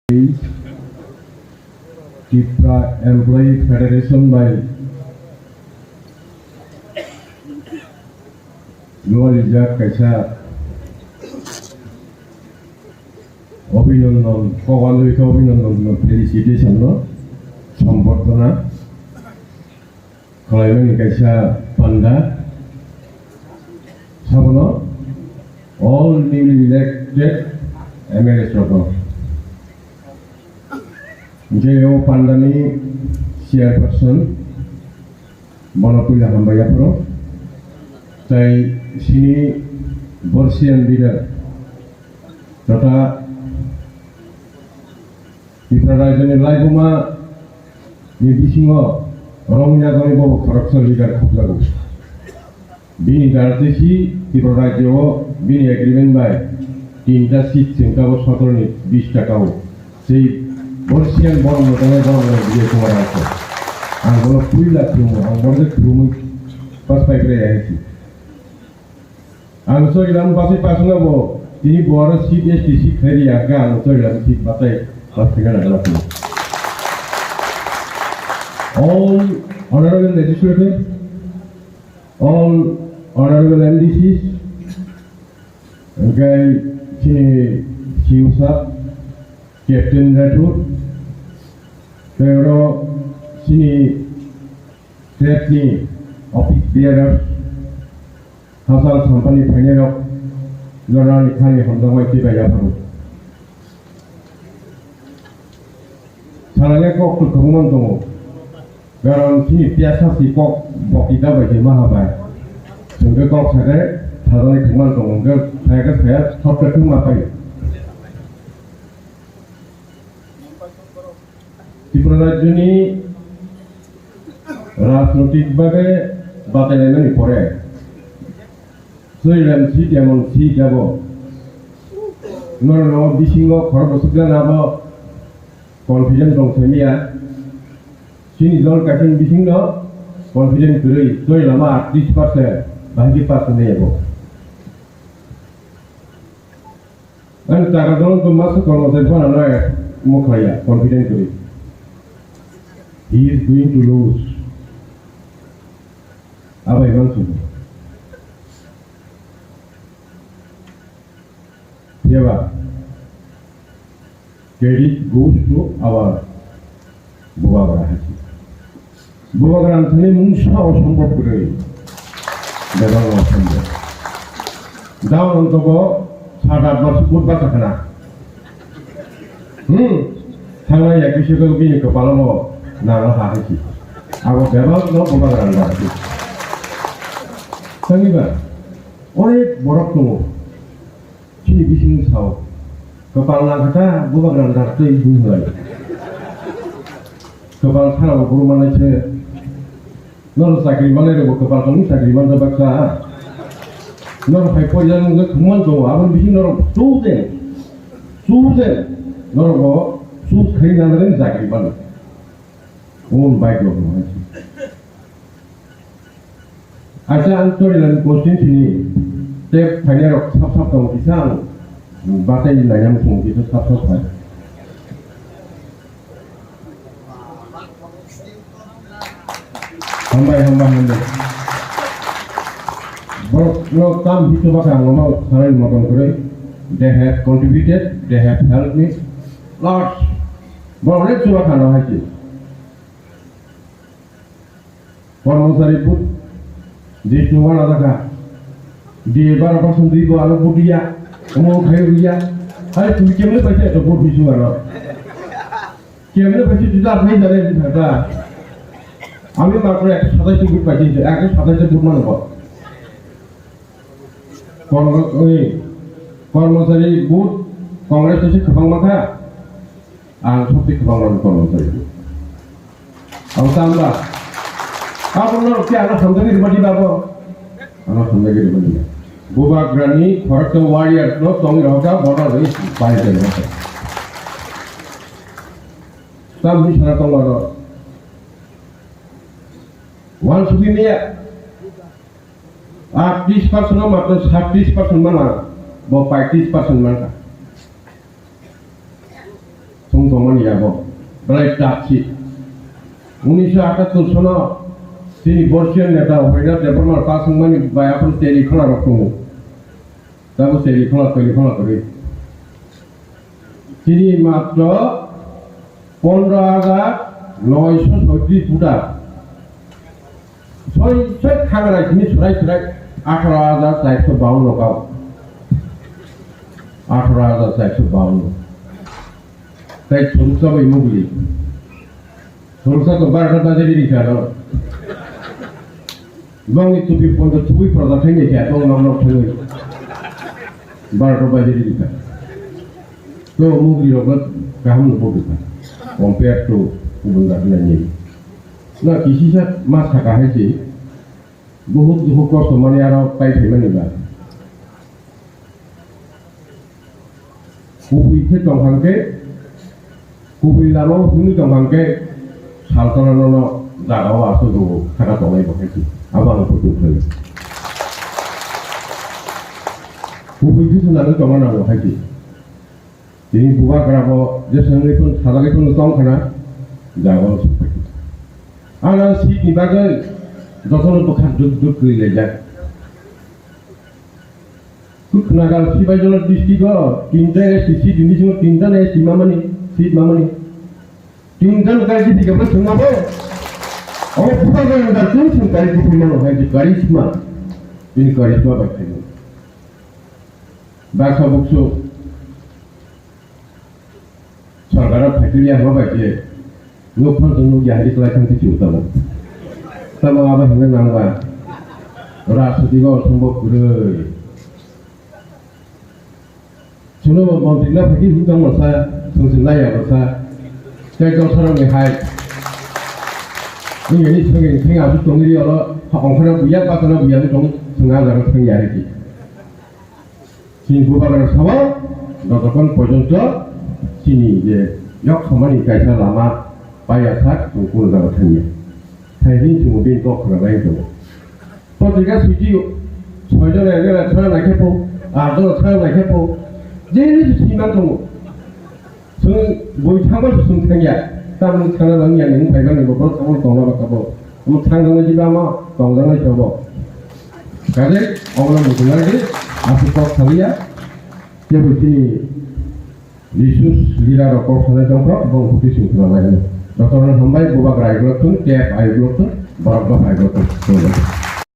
Tripura Employee Federation by Luar Ijak kaisa অভিনন্দন কবালুকে অভিনন্দন felicitation no সম্বর্ধনা খালাইবেন কাইসা পান্ডা সাবনো all newly elected MLA struggle J.O. Pandani chairperson Bonapila Hambayapro Tai sini Borsian leader Tata Iprarajani Laibuma Ni bisingo Orangnya kami bawa korupsi leader kuplagu Bini gartesi Iprarajo Bini agreement by Tinta seat singkawo sotorni 20 টাকাও সেই Borsian bor motane bor dia kumara ko angolo puila tumu angolo tumu pas pai kre yahi ang sorry lam pasi pasunga bo tini bor CSTC khari aga ang sorry lam ঠিক batai pas kena ala tu all honorable legislators all honorable MDCs okay sini Siusa Captain Rathod pero sini Trapni office bearer Hasal company phainero Lorani khani hamdamai tibaya paru Salanya kok kegungan tongo Garon sini biasa si kok bokita baje mahabai Sungge kok sare thadani kegungan tongo ger saya software tu mapai ত্রিপুরারাজ্যনি রাজনৈতিকভাবে বাতায়নের পরে সৈরাম seat এমন seat যাব নর বিসিংহ খরবসুকলা নাব confidence দং সেমিয়া সিনি দল কাঠিন বিসিংহ confidence করি সৈরামা 38% বাকি pass নেব আন টাকা দল তো মাস কর্মচারী বানানো মুখায়া কনফিডেন্স করি He is going to lose. Abai Mansu. Yeva. Credit goes to our Bubagara. Bubagara Anthony Munsha or some of the Never was somewhere. Down on the go, Sada was put Basakana. Tanga Yakishiko being a Palamo. Nara haki. Awo bebal no bubagaran lagi. Sangiba. Oret borok tu. Cini bising sao. Kepala kata bubagaran darto ibu lagi. Kepala sana guru mana je. Nol sakri mana le kepala kamu sakri mana baksa. Nol hai pojan nggak kemuan tu. Abang bising nol sude. Nol go sud kiri nalarin sakri mana. Own bike of noise. As I answered the question, take pioneer of Sapsap of Kisan, but in the young son, it is Sapsap. Hamba. But no come to Bakan, they have contributed, they have helped me. Lots. But let's see what I know. কর্মচারী put দেশ নোয়ার আলাদা দিয়ে 12% দিব আলো বুটিয়া ও খাই দিয়া আরে তুমি কেমনে পাইছে এত ভোট দিছো আর কেমনে পাইছে তুই আপনি জানেন দাদা আমি মাত্র 127 ভোট পাইছি 127 ভোট মানব কর্মচারী ভোট কংগ্রেস এসে খবর মাথা আর সত্যি খবর কর্মচারী আমরা Apa ke anak sendiri di bawah, anak sendiri di bawah. Bubak Grani, Horta Warrior, no song roka, border race, five and roka. Some mission at all. Once we near, this person of matters, have this person mana, but 5 this person mana. 동동원이하고 blight চাচ্ছি 1978 সনে তিনি বর্ষীয় নেতা হইনা দেবরমার পাসংমানি বায়াপুর টেলিফোনা রকম তারপর টেলিফোনা করে তিনি মাত্র 15,936 ফুটা ছয় খাগড়াই তিনি ছড়াই 18,452 গাঁও 18,452 তাই সরুসা বই মুগলি সরুসা তো 12টা বাজে দিখালো Bang itu di pondok tubuh produksinya kayak apa ngomong tuh, baru baca di kita. Tuh mungkin robot kamu lupa kita, compare tuh benda ini. Nah kisah masa kahnya sih, बहुत kos teman yang orang pakai mana juga. Kubi itu tongkang ke, kubi lalu ini tongkang ke, saltaran nono dagawa asal tuh karena tongkai pakai sih. Abang foto tu. Buku itu sebenarnya cuma nama haji. Jadi buka kerana jenis pun salah itu nutang kerana jaga seperti. Anak si ni bagai doktor bukan duduk di lejar. Kena kalau si bagai orang distigo, tinta si ini cuma tinta si mama ni, tinta kalau si tiga belas setengah apa? Oh, bukan yang datang sengkali di mana haji karisma, ini karisma bagai. Bahasa buksu, sarana factory apa bagai, numpang tunggu jahit lagi nanti ciutan. Sama apa hendak nangga, rasa tiga sumber kurang. Cuma mau tidak pergi hutang masa, sengsenai ya masa, saya kau sarang mehai. Ini 생각 아주 동일이 여러 엉커나 부야 빠거나 부야도 좀 생각하는 생각이지. 진부가를 사와 너도건 পর্যন্ত চিনি যে 역 সমানি কাইসা লামা বায়াসাক কোনো জায়গা থাকি তাইনি জুবিন তো খরাবাই তো পত্রিকা সুজি ছয়জন এগেলা ছয় নাইখেপো আটজন ছয় নাইখেপো যেনি সিমান দङ जों बयथांबो जों थांया तामन थांना लांया नों फायबानो बबो थांनो दंना बाकाबो नों थांनो जिबा मा दंजानो जबो गाजे अगला मुजुनारि आफुक थालिया जेबो तिनि लिसुस लिरा रकम थानाय दंख बं हुति सिंखना लायनो डक्टर हमबाय बबा ग्राइग्लथुन टेप आइग्लथुन बरफ आइग्लथुन